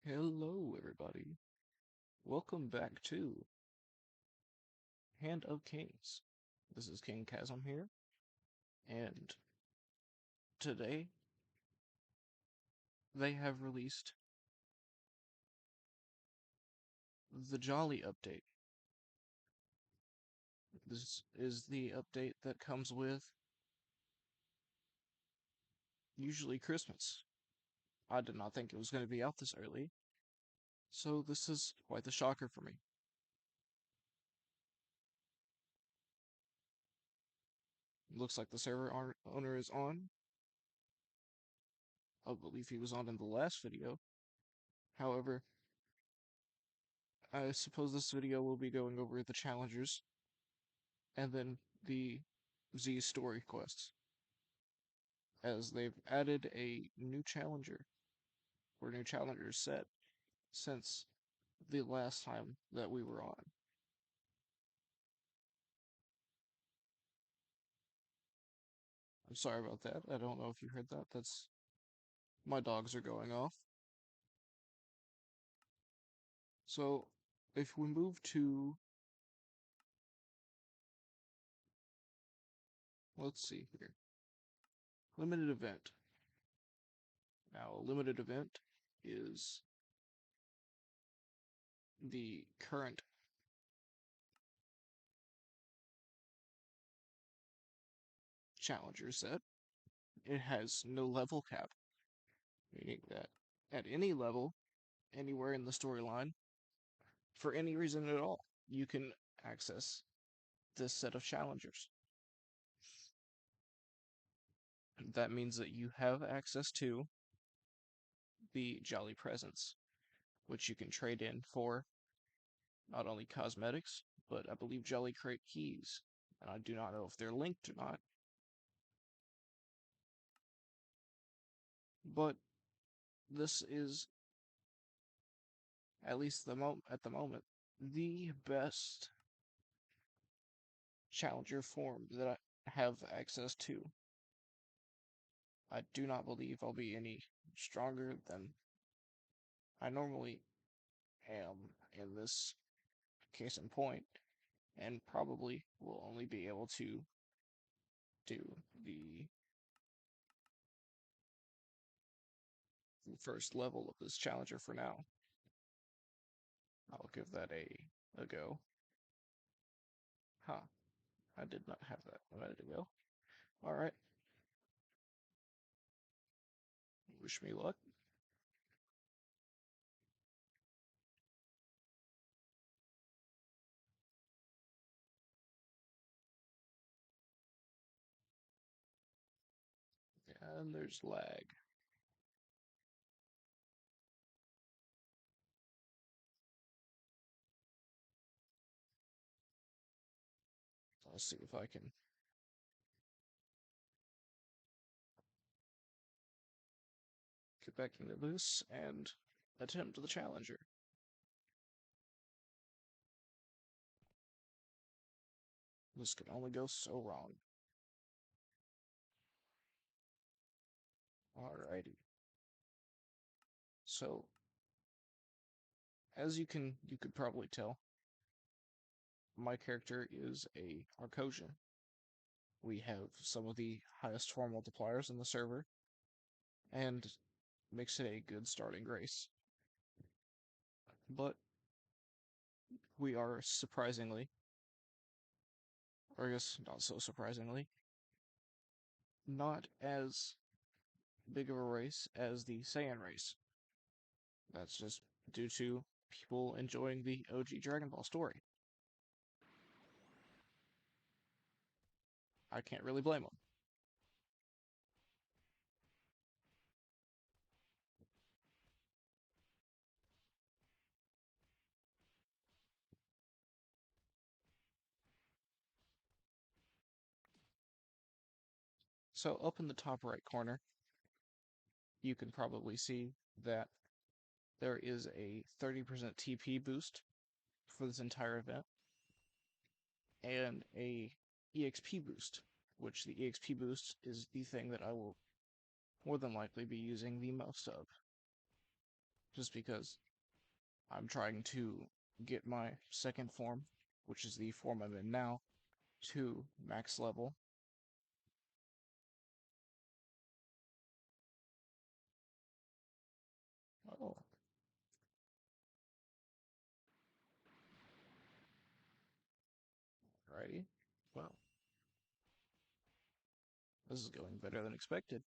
Hello, everybody. Welcome back to Hand of Kings. This is King Chasm here, and today they have released the Jolly update. This is the update that comes with usually Christmas. I did not think it was going to be out this early, so this is quite the shocker for me. Looks like the server owner is on. I believe he was on in the last video. However, I suppose this video will be going over the challengers and then the Z story quests, as they've added a new challenger or new challenger set since the last time that we were on. I'm sorry about that. I don't know if you heard that. That's my dogs are going off. So, if we move to, let's see here, limited event. Now, a limited event is the current challenger set. It has no level cap, meaning that at any level, anywhere in the storyline, for any reason at all, you can access this set of challengers. That means that you have access to the Jolly Presents, which you can trade in for not only cosmetics, but I believe Jolly Crate keys. And I do not know if they're linked or not. But this is, at least at the moment, the best challenger form that I have access to. I do not believe I'll be any stronger than I normally am in this case in point, and probably will only be able to do the first level of this challenger for now. I'll give that a go. Huh, I did not have that a minute ago. Alright, wish me luck. And there's lag. I'll see if I can get back into this and attempt the challenger. This can only go so wrong. Alrighty. So, as you could probably tell, my character is a Arcosian. We have some of the highest form multipliers in the server, and makes it a good starting race. But we are surprisingly, or I guess not so surprisingly, not as big of a race as the Saiyan race. That's just due to people enjoying the OG Dragon Ball story. I can't really blame them. So up in the top right corner, you can probably see that there is a 30% TP boost for this entire event, and a EXP boost, which the EXP boost is the thing that I will more than likely be using the most of. just because I'm trying to get my second form, which is the form I'm in now, to max level. Oh, alrighty. Well, this is going better than expected.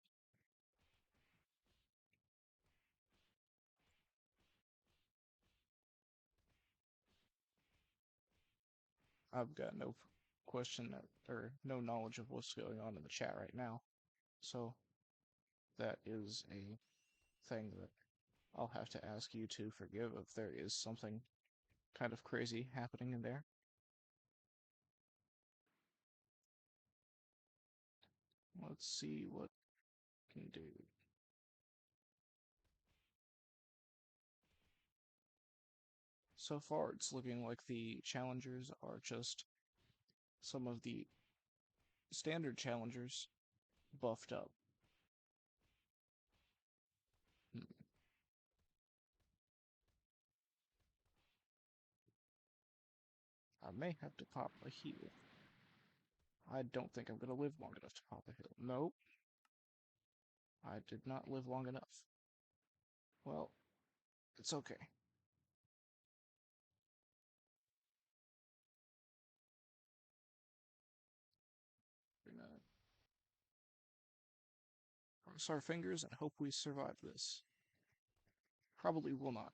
I've got no question or no knowledge of what's going on in the chat right now, so that is a thing that I'll have to ask you to forgive if there is something kind of crazy happening in there. Let's see what we can do. So far, it's looking like the challengers are just some of the standard challengers buffed up. Hmm. I may have to pop a heal. I don't think I'm going to live long enough to pop a heal. Nope, I did not live long enough. Well, it's okay. We're gonna cross our fingers and hope we survive this. Probably will not,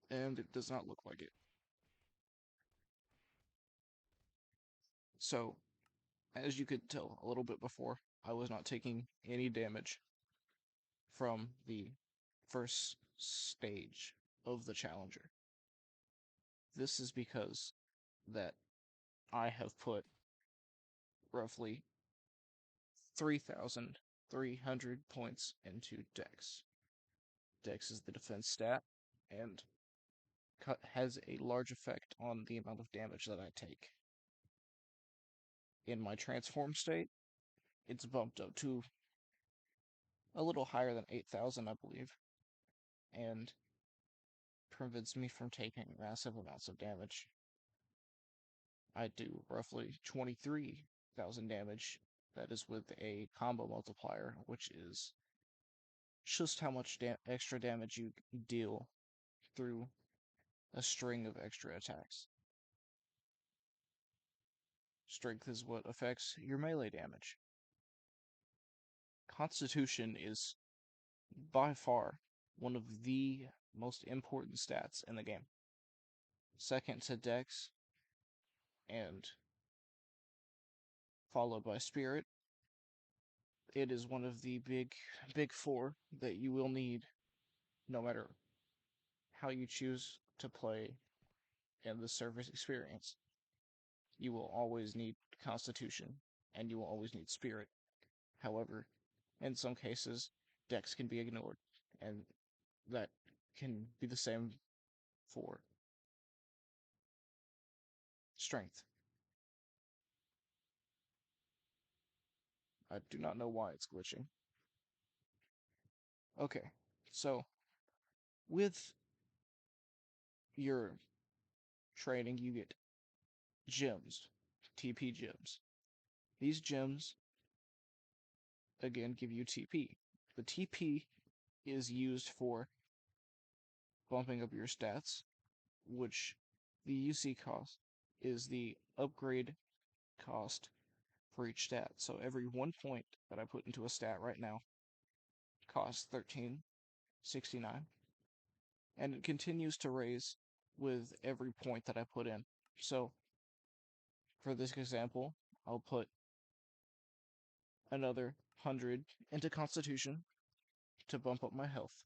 and it does not look like it. So, as you could tell a little bit before, I was not taking any damage from the first stage of the Challenger. This is because that I have put roughly 3,300 points into Dex. Dex is the defense stat, and has a large effect on the amount of damage that I take. In my transform state, it's bumped up to a little higher than 8,000, I believe, and prevents me from taking massive amounts of damage. I do roughly 23,000 damage. That is with a combo multiplier, which is just how much extra damage you deal through a string of extra attacks. Strength is what affects your melee damage. Constitution is by far one of the most important stats in the game. Second to Dex, and followed by Spirit. It is one of the big four that you will need no matter how you choose to play in the server's experience. You will always need Constitution, and you will always need Spirit. However, in some cases, Dex can be ignored, and that can be the same for Strength. I do not know why it's glitching. Okay, so with your training, you get gems, TP gems. These gems, again, give you TP. The TP is used for bumping up your stats, which the UC cost is the upgrade cost for each stat. So every 1 point that I put into a stat right now costs 1369, and it continues to raise with every point that I put in. So for this example, I'll put another 100 into Constitution to bump up my health.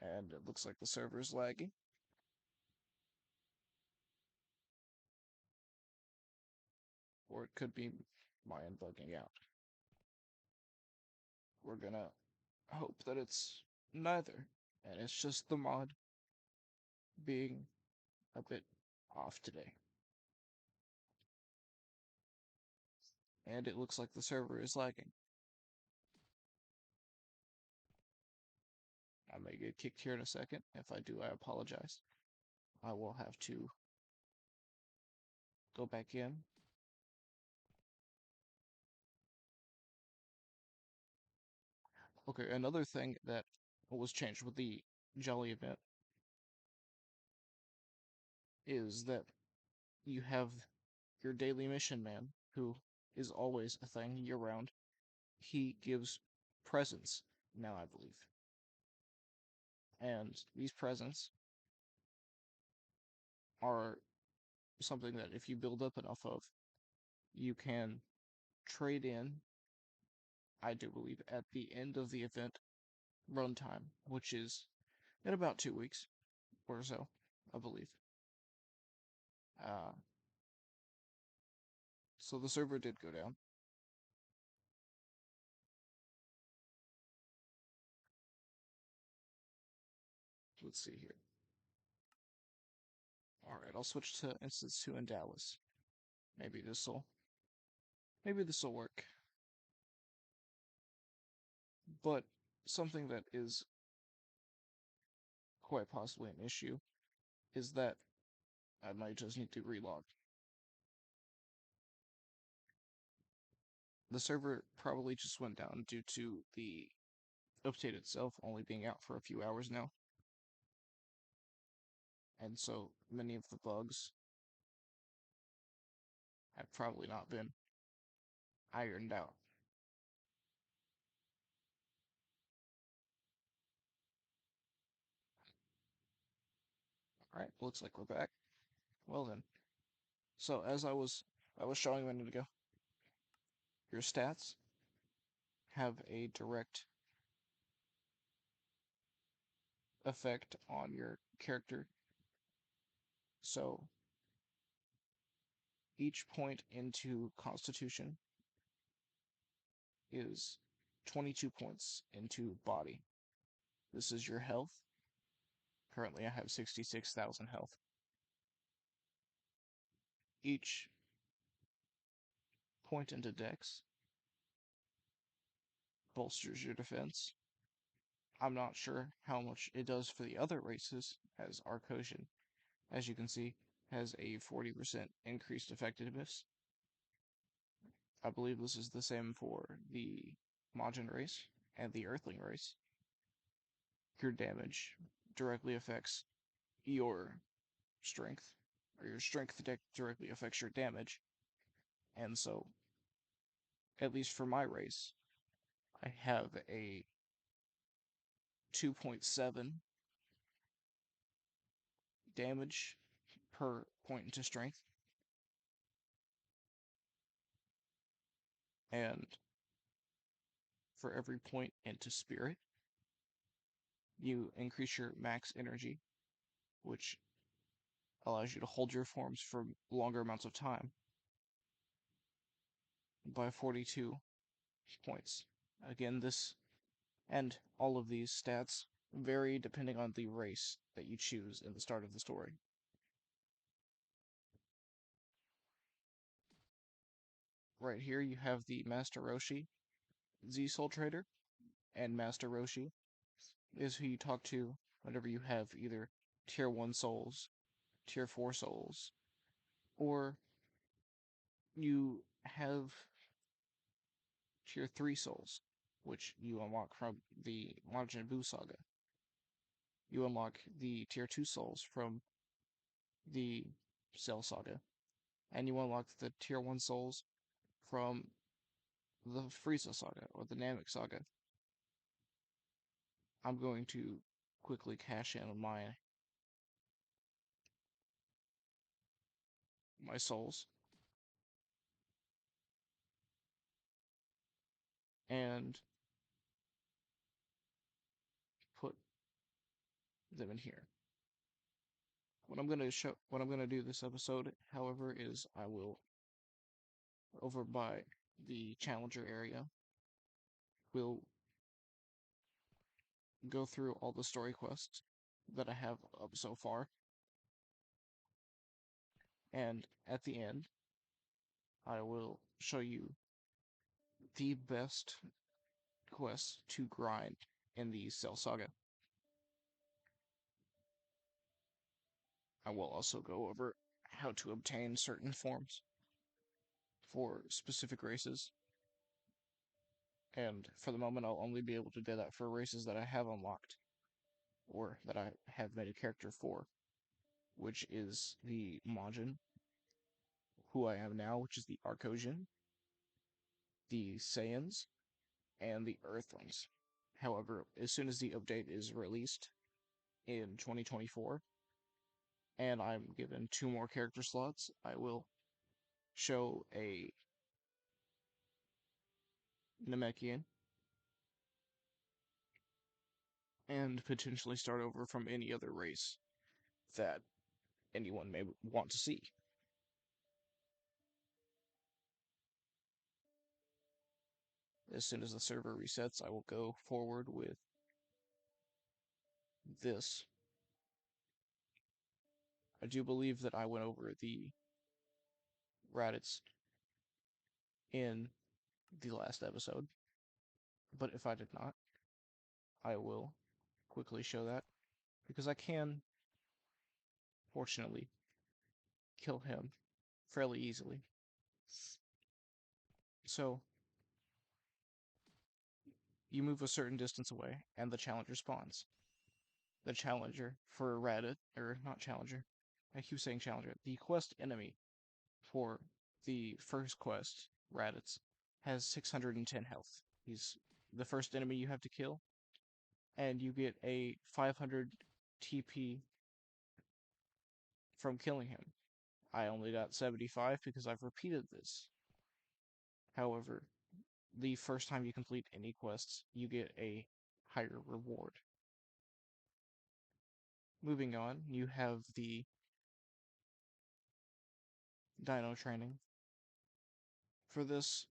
And it looks like the server is lagging. Or it could be my end bugging out. We're gonna hope that it's neither, and it's just the mod being a bit off today. And it looks like the server is lagging. I may get kicked here in a second. If I do, I apologize. I will have to go back in. Okay, another thing that was changed with the Jolly event is that you have your daily mission man, who is always a thing year round. He gives presents now, I believe. And these presents are something that if you build up enough of, you can trade in, I do believe, at the end of the event runtime, which is in about 2 weeks or so, I believe. Uh, so the server did go down. Let's see here. Alright, I'll switch to instance 2 in Dallas. Maybe this'll work. But something that is quite possibly an issue is that I might just need to relog. The server probably just went down due to the update itself only being out for a few hours now. And so many of the bugs have probably not been ironed out. Alright, looks like we're back. Well then. So as I was showing a minute ago, your stats have a direct effect on your character. So each point into Constitution is 22 points into body. This is your health. Currently I have 66,000 health. Each point into Dex bolsters your defense. I'm not sure how much it does for the other races, as Arcosian, as you can see, has a 40% increased effectiveness. I believe this is the same for the Majin race and the Earthling race. Your damage directly affects your strength, or your strength directly affects your damage. And so, at least for my race, I have a 2.7 damage per point into strength. And for every point into spirit, you increase your max energy, which allows you to hold your forms for longer amounts of time, by 42 points. Again, this and all of these stats vary depending on the race that you choose in the start of the story. Right here you have the Master Roshi Z Soul Trader, and Master Roshi is who you talk to whenever you have either Tier 1 souls, Tier 4 souls, or you have Tier 3 souls, which you unlock from the Majin Buu saga. You unlock the Tier 2 souls from the Cell saga, and you unlock the Tier 1 souls from the Frieza saga, or the Namek saga. I'm going to quickly cash in on my souls, and put them in here. What I'm gonna do this episode, however, is I will, over by the Challenger area, will go through all the story quests that I have up so far, and at the end, I will show you the best quests to grind in the Cell Saga. I will also go over how to obtain certain forms for specific races. And for the moment, I'll only be able to do that for races that I have unlocked, or that I have made a character for, which is the Majin, who I am now, which is the Arcosian, the Saiyans, and the Earthlings. However, as soon as the update is released in 2024, and I'm given 2 more character slots, I will show a Namekian and potentially start over from any other race that anyone may want to see. As soon as the server resets, I will go forward with this. I do believe that I went over the Raditz in the last episode, but if I did not, I will quickly show that, because I can, fortunately, kill him fairly easily. So, you move a certain distance away, and the challenger spawns. The challenger for Raditz, or not challenger, I keep saying challenger, the quest enemy for the first quest, Raditz, has 610 health. He's the first enemy you have to kill, and you get a 500 TP from killing him. I only got 75 because I've repeated this. However, the first time you complete any quests, you get a higher reward. Moving on, you have the Dino training. For this,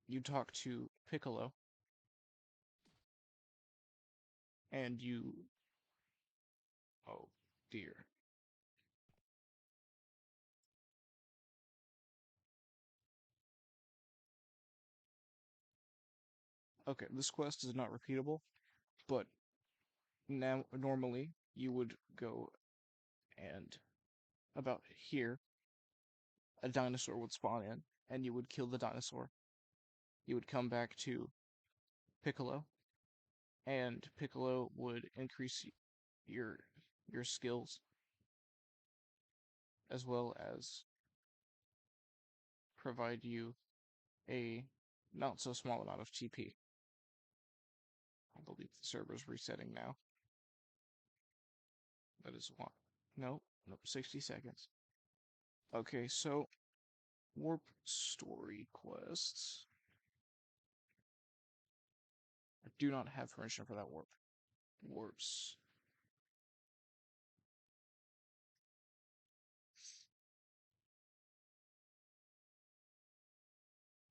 you talk to Piccolo, and you... Oh, dear. Okay, this quest is not repeatable, but now normally you would go and about here, a dinosaur would spawn in, and you would kill the dinosaur. You would come back to Piccolo, and Piccolo would increase your your skills as well as provide you a not so small amount of TP. I believe the server's resetting now. That is what? No, nope, 60 seconds. Okay, so warp story quests. I do not have permission for that warp. Warps.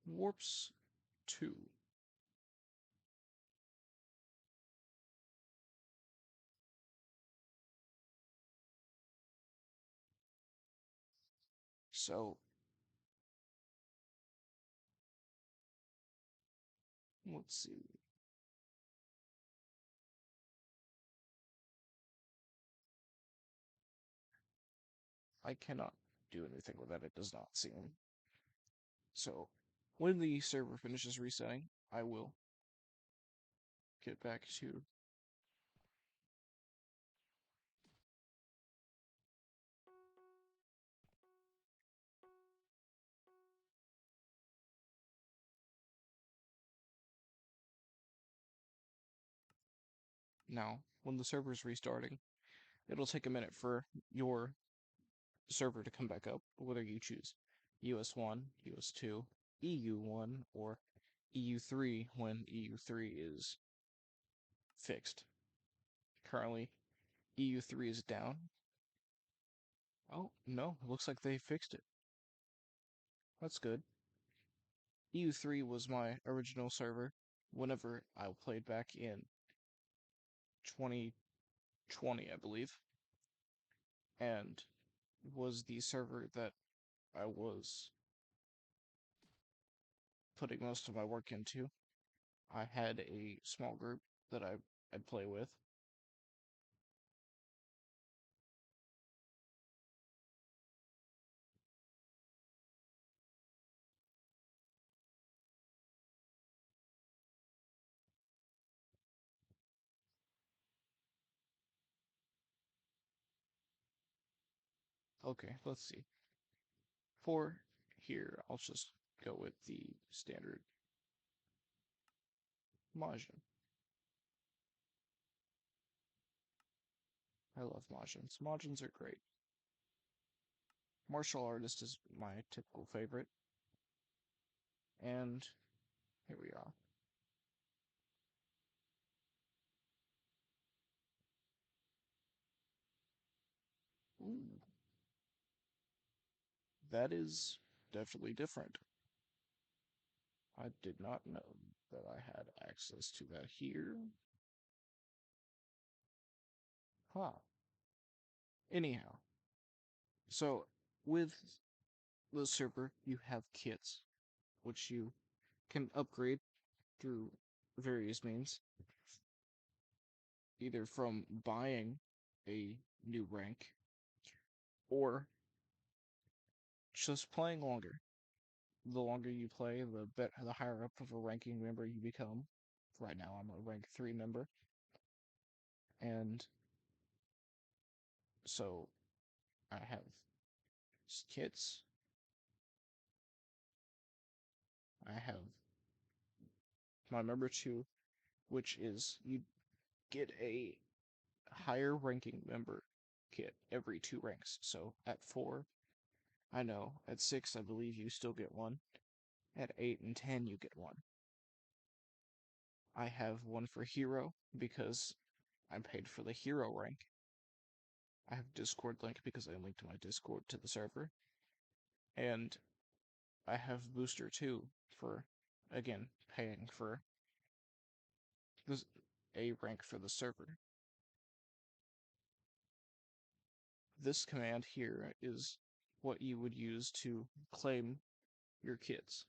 Warps 2. So, let's see. I cannot do anything with that, it does not seem. So, when the server finishes resetting, I will get back to... Now, when the server is restarting, it'll take a minute for your server to come back up, whether you choose US1, US2, EU1, or EU3 when EU3 is fixed. Currently, EU3 is down. Oh, no, looks like they fixed it. That's good. EU3 was my original server whenever I played back in 2020, I believe, and was the server that I was putting most of my work into. I had a small group that I'd play with. Okay, let's see. For here, I'll just go with the standard Majin. I love Majins. Majins are great. Martial Artist is my typical favorite. And here we are. Ooh, that is definitely different. I did not know that I had access to that here. Huh. Anyhow, so with the server, you have kits, which you can upgrade through various means, either from buying a new rank or just playing longer. The longer you play, the higher up of a ranking member you become. Right now, I'm a rank 3 member, and so I have kits. I have my member 2, which is you get a higher ranking member kit every 2 ranks. So at 4, I know. At 6, I believe you still get one. At 8 and 10, you get one. I have one for Hero because I'm paid for the Hero rank. I have Discord link because I linked my Discord to the server. And I have Booster 2 for, again, paying for this, a rank for the server. This command here is what you would use to claim your kits.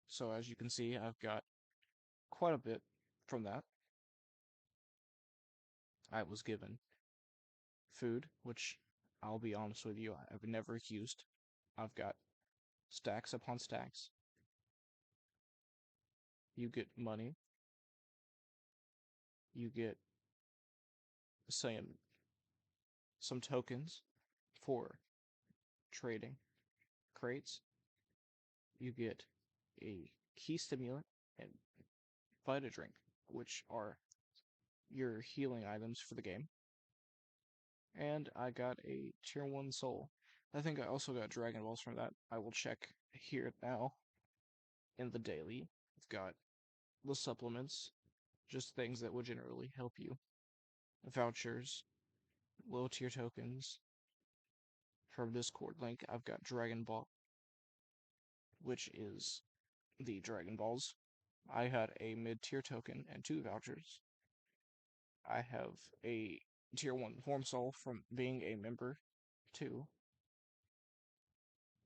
So as you can see, I've got quite a bit from that. I was given food, which I'll be honest with you, I've never used. I've got stacks upon stacks. You get money. You get some tokens for trading crates. You get a key stimulant and Vita Drink, which are your healing items for the game. And I got a tier 1 soul. I think I also got Dragon Balls from that. I will check here now in the daily. I've got the supplements, just things that would generally help you. Vouchers, low tier tokens. From Discord link, I've got Dragon Ball, which is the Dragon Balls. I had a mid tier token and 2 vouchers. I have a tier 1 form soul from being a member too,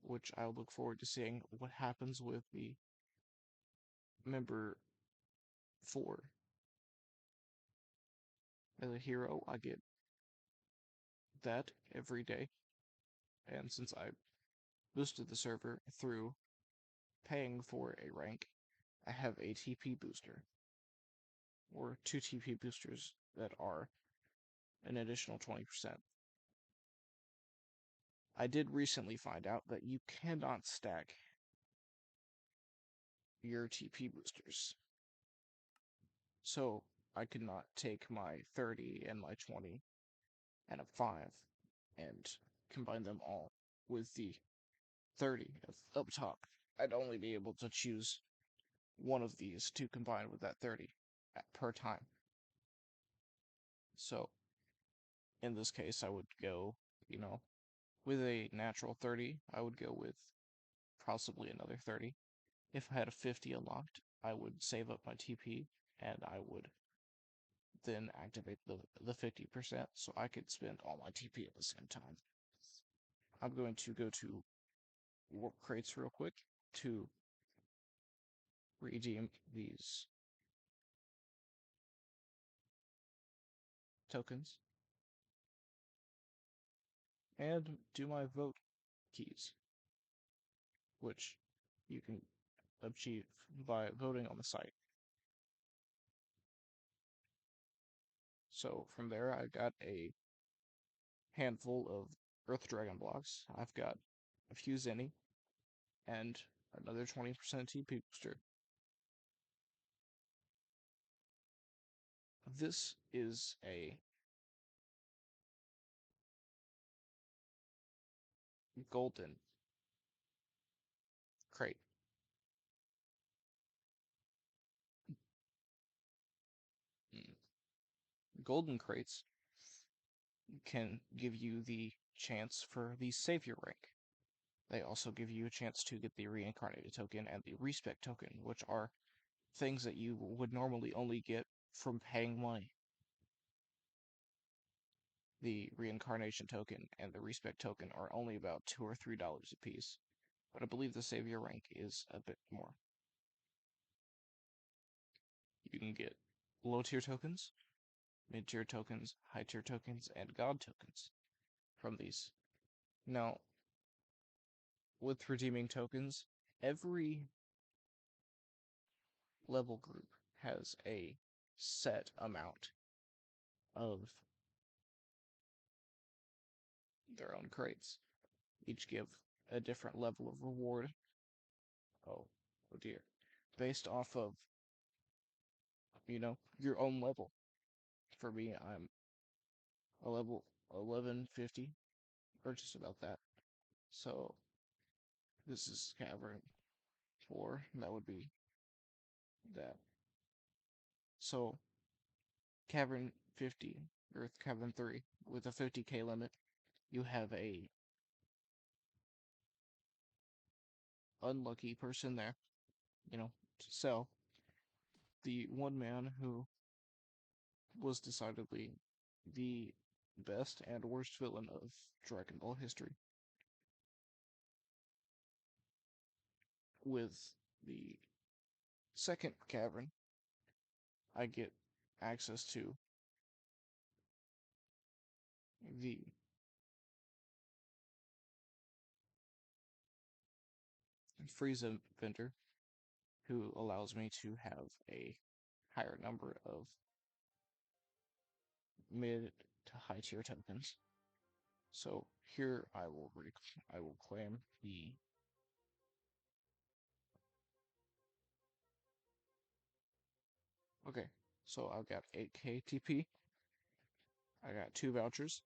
which I'll look forward to seeing what happens with the member 4. As a hero, I get that every day, and since I boosted the server through paying for a rank, I have a TP booster, or 2 TP boosters that are an additional 20%. I did recently find out that you cannot stack your TP boosters. So I could not take my 30 and my 20 and a 5 and combine them all with the 30 up top. I'd only be able to choose one of these to combine with that 30 per time. So in this case, I would go, with a natural 30, I would go with possibly another 30. If I had a 50 unlocked, I would save up my TP and I would then activate the 50% so I could spend all my TP at the same time. I'm going to go to warp crates real quick to redeem these tokens and do my vote keys, which you can achieve by voting on the site. So from there, I got a handful of Earth Dragon blocks. I've got a few Zenny and another 20% TP booster. This is a golden crate. Mm. Golden crates can give you the chance for the Savior rank. They also give you a chance to get the Reincarnated token and the Respect token, which are things that you would normally only get from paying money. The Reincarnation token and the Respect token are only about $2 or $3 a piece, but I believe the Savior rank is a bit more. You can get low tier tokens, mid tier tokens, high tier tokens, and God tokens from these. Now, with redeeming tokens, every level group has a set amount of their own crates. Each give a different level of reward. Oh, oh dear. Based off of, your own level. For me, I'm a level 1150, or just about that. So, this is Cavern 4, that would be that. So, Cavern 50, or Cavern 3, with a 50k limit, you have a unlucky person there, to sell. The one man who was decidedly the best and worst villain of Dragon Ball history. With the second cavern, I get access to the Frieza vendor, who allows me to have a higher number of mid to high tier tokens. So here I will claim the okay. So I've got 8k TP. I got 2 vouchers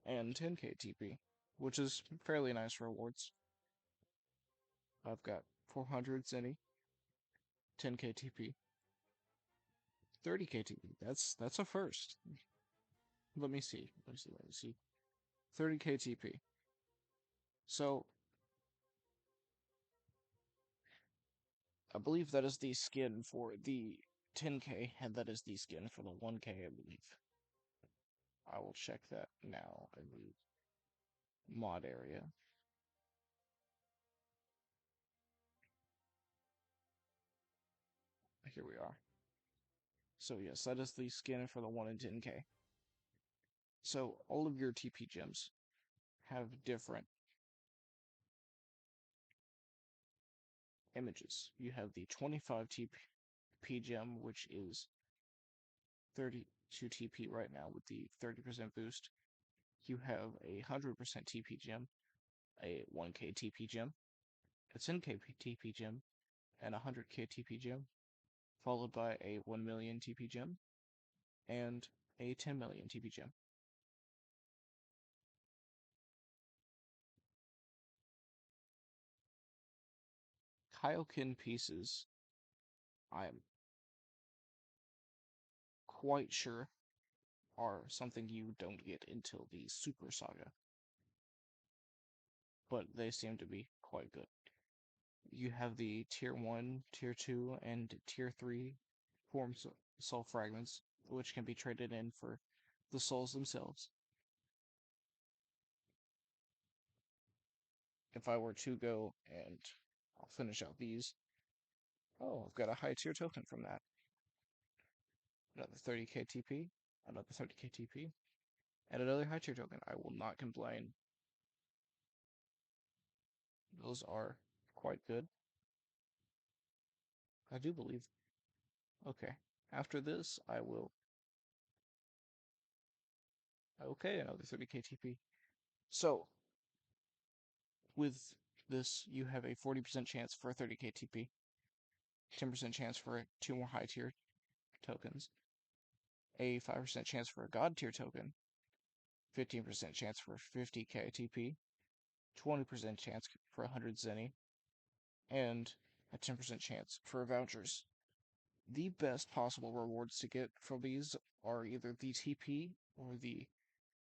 and 10k TP, which is fairly nice rewards. I've got 400 Zenny, 10k TP, 30k TP. That's a first. Let me see. Let me see. Let me see. 30k TP. So I believe that is the skin for the 10k, and that is the skin for the 1k, I believe. I will check that now in the mod area. Here we are. So yes, that is the skin for the 1 in 10k. So all of your TP gems have different images. You have the 25 TP gem, which is 32 TP right now with the 30% boost. You have a 100% TP gem, a 1k TP gem, a 10k TP gem, and a 100k TP gem, followed by a 1 million TP gem, and a 10 million TP gem. Kaioken pieces, I'm quite sure, are something you don't get until the Super Saga, but they seem to be quite good. You have the Tier 1, Tier 2, and Tier 3 forms of soul fragments, which can be traded in for the souls themselves. If I were to go and I'll finish out these. Oh, I've got a high tier token from that. Another 30k TP, another 30k TP, and another high tier token. I will not complain. Those are quite good. I do believe. Okay. After this, I will Okay, another 30k TP. So, with this, you have a 40% chance for a 30k TP, 10% chance for 2 more high tier tokens, a 5% chance for a god tier token, 15% chance for 50k TP, 20% chance for 100 Zenny, and a 10% chance for vouchers. The best possible rewards to get from these are either the TP or the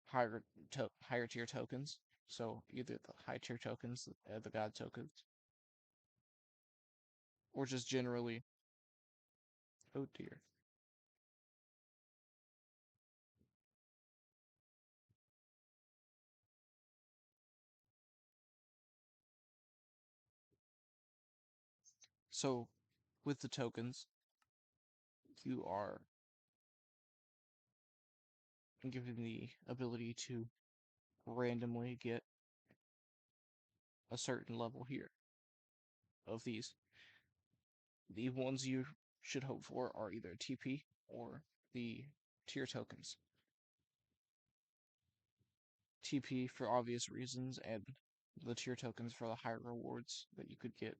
higher tier tokens. So either the high tier tokens, the god tokens, or just generally. Oh dear. So with the tokens, you are given the ability to randomly get a certain level here of these. The ones you should hope for are either TP or the tier tokens. TP for obvious reasons, and the tier tokens for the higher rewards that you could get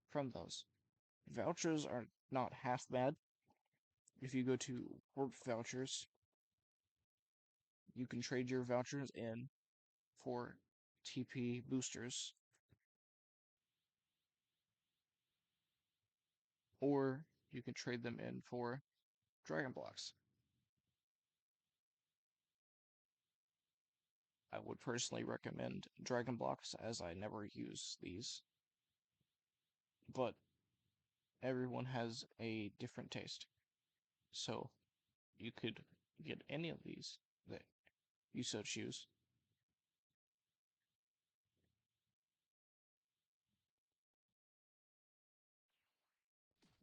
from those. Vouchers are not half bad. If you go to Warp Vouchers, you can trade your vouchers in for TP boosters, or you can trade them in for Dragon Blocks. I would personally recommend Dragon Blocks as I never use these, but everyone has a different taste. So you could get any of these that you so choose.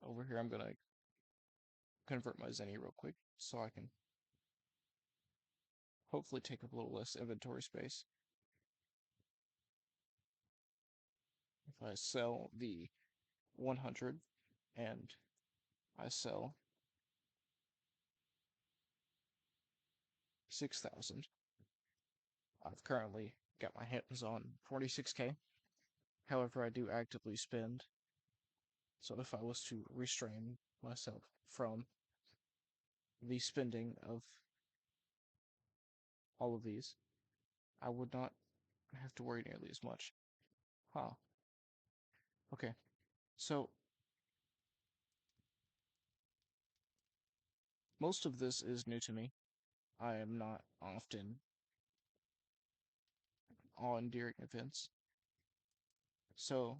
Over here, I'm gonna convert my Zenny real quick so I can hopefully take up a little less inventory space. If I sell the 100 and I sell 6,000, I've currently got my hands on 46k. However, I do actively spend, so if I was to restrain myself from the spending of all of these, I would not have to worry nearly as much. Huh. Okay. So, most of this is new to me. I am not often on during events. So,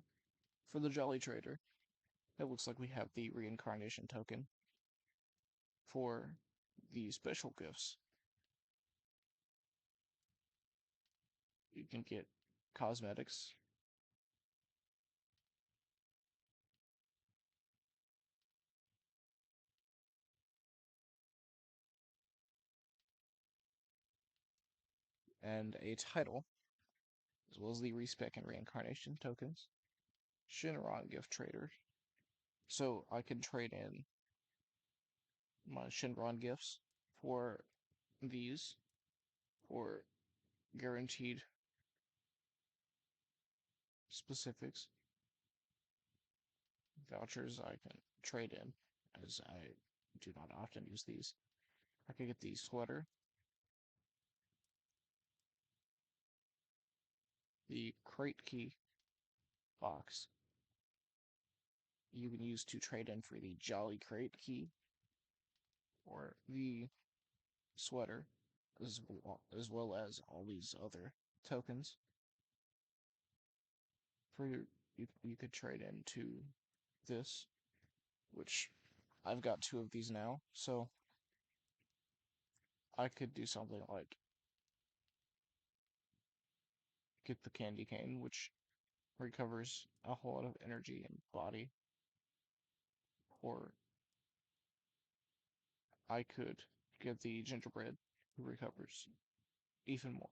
for the Jolly Trader, it looks like we have the reincarnation token. For the special gifts, you can get cosmetics, and a title, as well as the respec and reincarnation tokens. Shinron gift trader. So I can trade in my Shinron gifts for these for guaranteed specifics. Vouchers I can trade in, as I do not often use these. I could get the sweater, the crate key box you can use to trade in for the Jolly Crate key, or the sweater, as well as all these other tokens. For you could trade into this, which I've got 2 of these now, so I could do something like get the candy cane, which recovers a whole lot of energy and body, or I could get the gingerbread, who recovers even more.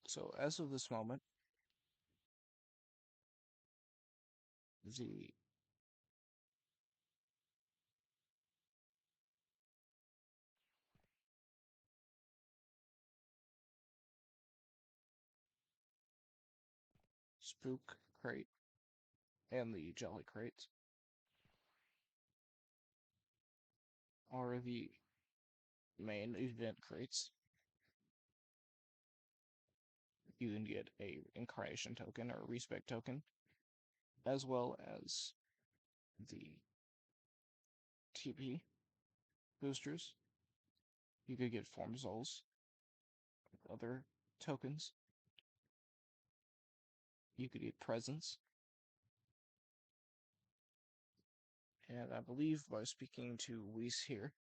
So as of this moment, the Spook Crate and the Jelly Crates are the main event crates. You can get a incarnation token or a respect token, as well as the TP boosters. You could get Form Souls, other tokens. You could get presents. And I believe by speaking to Weiss here,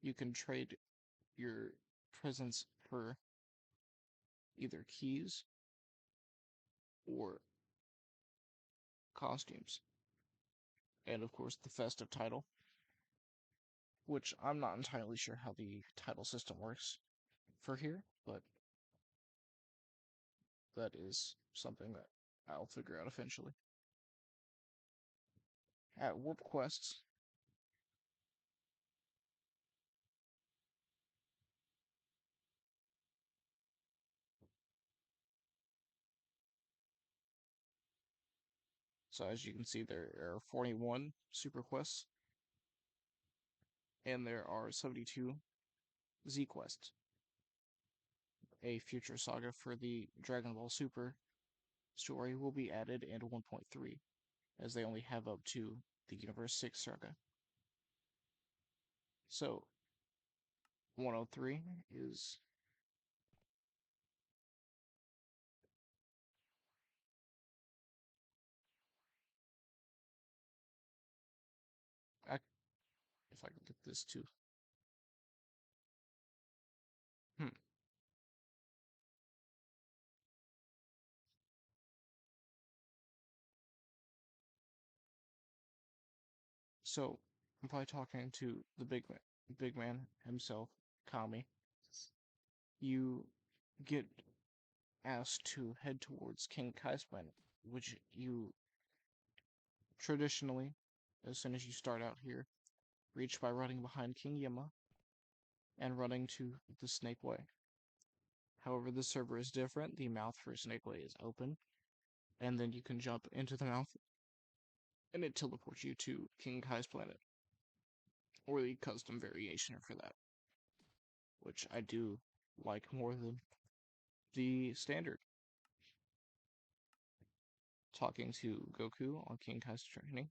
you can trade your presents for either keys or costumes. And of course, the festive title, which I'm not entirely sure how the title system works for here, but that is something that I'll figure out eventually. At Warp Quests, so as you can see, there are 41 Super Quests, and there are 72 Z Quests. A future saga for the Dragon Ball Super story will be added in 1.3, as they only have up to the Universe 6 saga. So, 103 is if I can get this to. Hmm. So, by talking to the big man himself, Kami, you get asked to head towards King Kai's planet, which you traditionally, as soon as you start out here, reach by running behind King Yima and running to the Snake Way. However, this server is different. The mouth for Snake Way is open, and then you can jump into the mouth, and it teleports you to King Kai's planet, or the custom variation for that, which I do like more than the standard. Talking to Goku on King Kai's training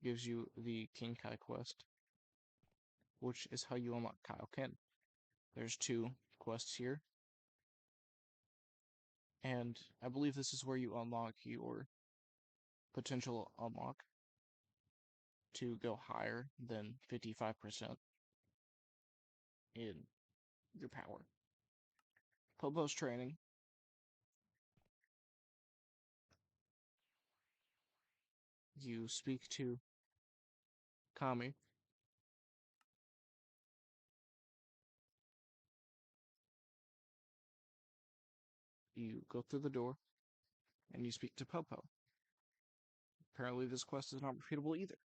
gives you the King Kai quest, which is how you unlock Kaioken. There's two quests here, and I believe this is where you unlock your potential unlock to go higher than 55% in your power. Popo's training. You speak to Kami. You go through the door, and you speak to Popo. Apparently, this quest is not repeatable either.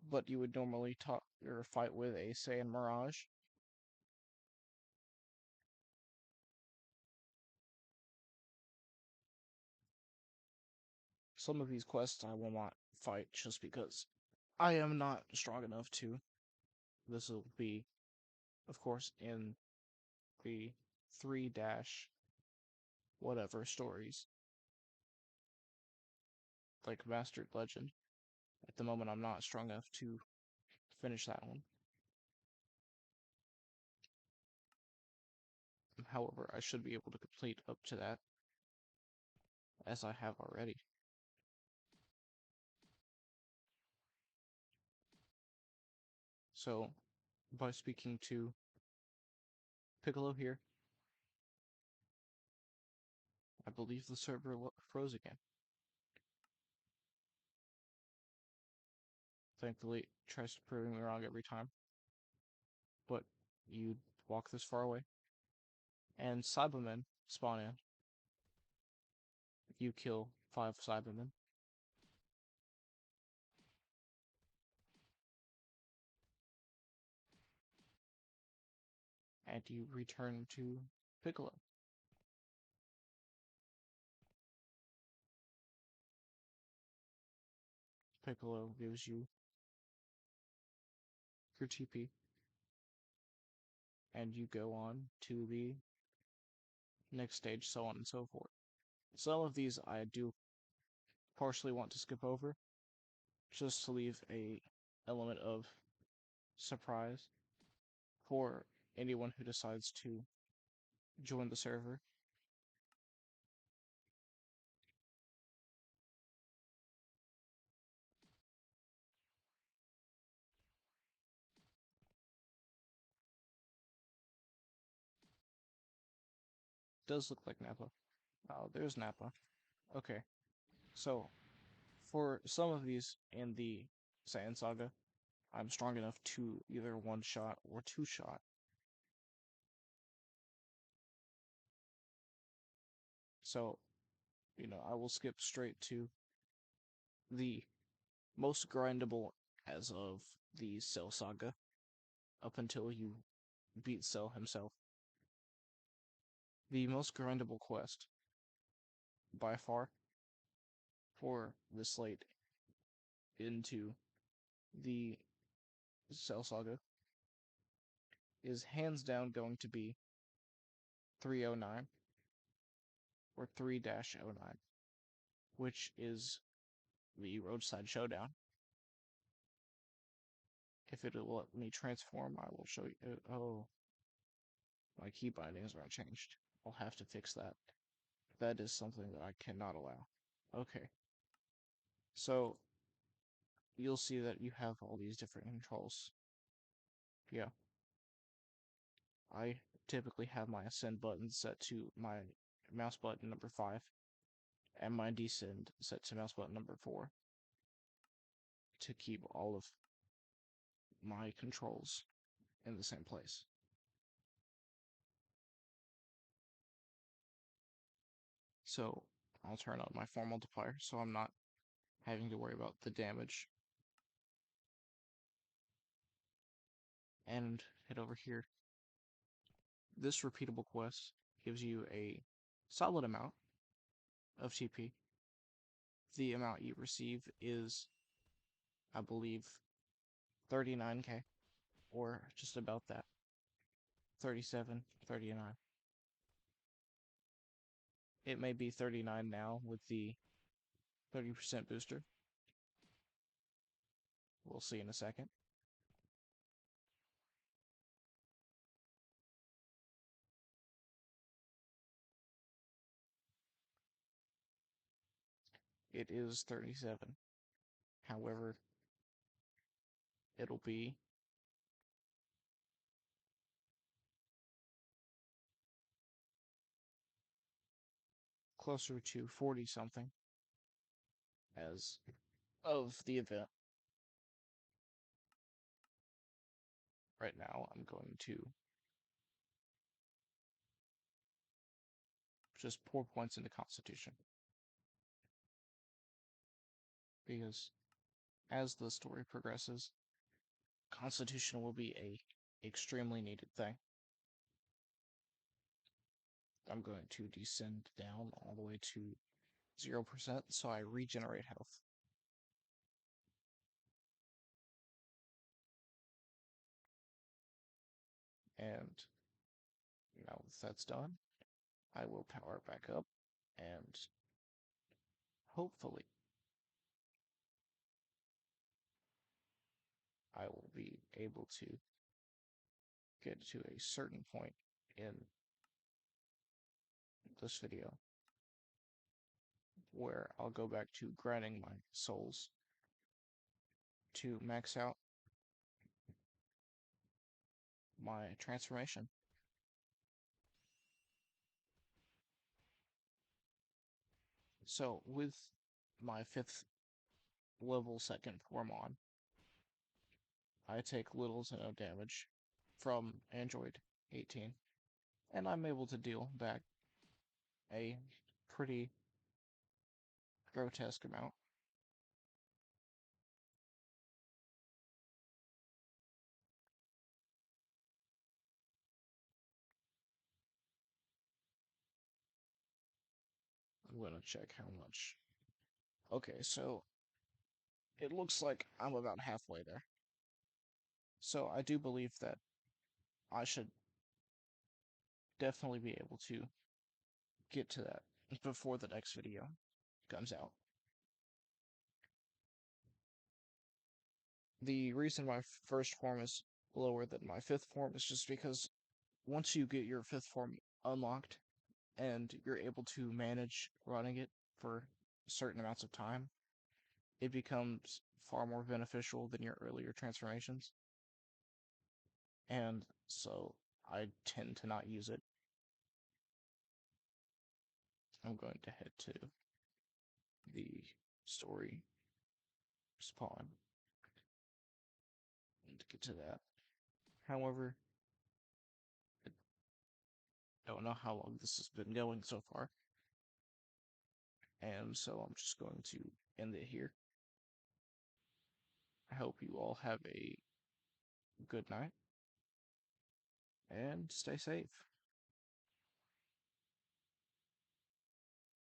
But you would normally talk or fight with a Saiyan Mirage. Some of these quests I will not fight just because I am not strong enough to. This will be, of course, in the 3 dash whatever stories, like Mastered Legend. At the moment, I'm not strong enough to finish that one. However, I should be able to complete up to that, as I have already. So, by speaking to Piccolo here, I believe the server froze again. Thankfully, it tries to prove me wrong every time. But you walk this far away, and Cybermen spawn in. You kill 5 Cybermen. And you return to Piccolo. Piccolo gives you your TP, and you go on to the next stage, so on and so forth. Some of these I do partially want to skip over, just to leave a element of surprise for anyone who decides to join the server. Does look like Nappa. Oh, there's Nappa. Okay, so for some of these in the Saiyan Saga, I'm strong enough to either one-shot or two-shot. So, I will skip straight to the most grindable as of the Cell Saga, up until you beat Cell himself. The most grindable quest, by far, for the slate into the Cell Saga is hands down going to be 309 or 3-09, which is the Roadside Showdown. If it will let me transform, I will show you. Oh, my key bindings aren't changed. I'll have to fix that. That is something that I cannot allow. Okay, so you'll see that you have all these different controls. Yeah, I typically have my ascend button set to my mouse button number 5, and my descend set to mouse button number 4 to keep all of my controls in the same place. So I'll turn on my form multiplier so I'm not having to worry about the damage. And head over here. This repeatable quest gives you a solid amount of TP. The amount you receive is, I believe, 39k, or just about that. 37, 39. It may be 39 now with the 30% booster. We'll see in a second. It is 37. However, it'll be closer to 40 something as of the event. Right now, I'm going to just pour points into Constitution, because as the story progresses, Constitution will be a extremely needed thing. I'm going to descend down all the way to 0% so I regenerate health. And now that that's done, I will power back up, and hopefully I will be able to get to a certain point in this video where I'll go back to grinding my souls to max out my transformation. So with my 5th level second Formon, I take little to no damage from Android 18. and I'm able to deal back a pretty grotesque amount. I'm gonna check how much. Okay, so it looks like I'm about halfway there. So I do believe that I should definitely be able to get to that before the next video comes out. The reason my first form is lower than my fifth form is just because once you get your fifth form unlocked and you're able to manage running it for certain amounts of time, it becomes far more beneficial than your earlier transformations. And so I tend to not use it. I'm going to head to the story spawn and get to that. However, I don't know how long this has been going so far, and so I'm just going to end it here. I hope you all have a good night and stay safe.